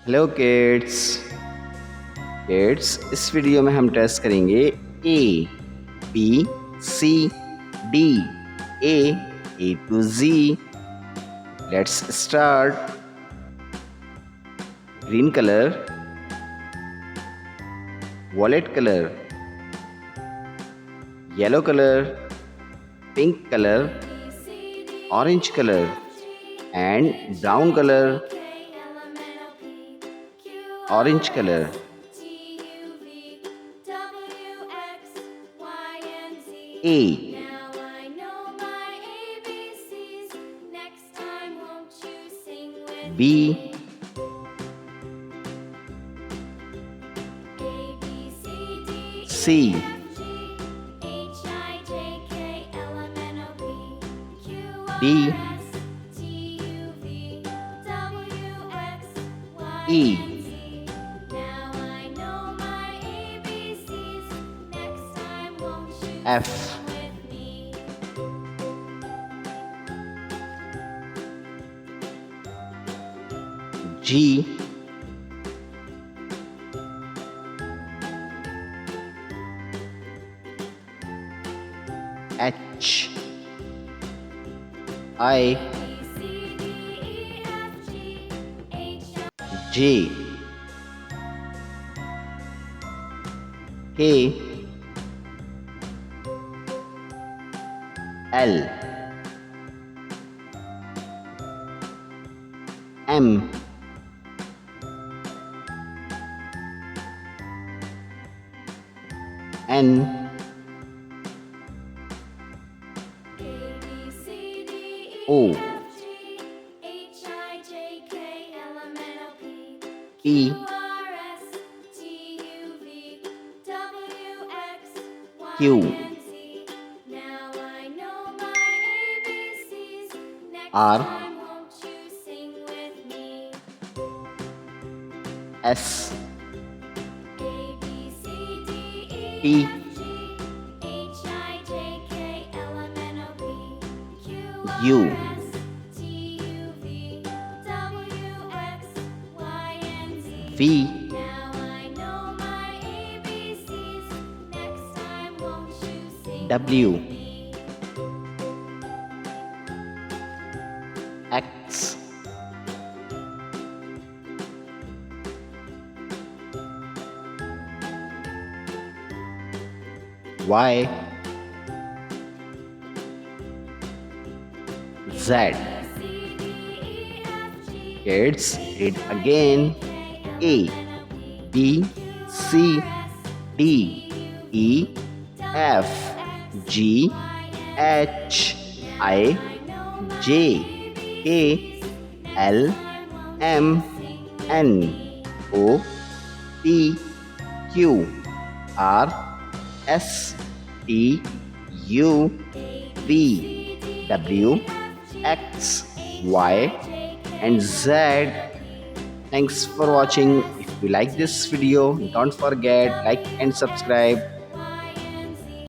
Hello kids इस video में हम टेस्ट करेंगे A B C D A to G. Let's start. Green colour, violet colour, yellow colour, pink colour, orange colour and brown color, orange color. A B C D E F G H I J K L M N O P Q R S T U V W X Y Z. Kids, read again. A B C D E F G H I J K L M N O P Q R S T U V W X Y and Z. Thanks for watching. If you like this video, don't forget like and subscribe.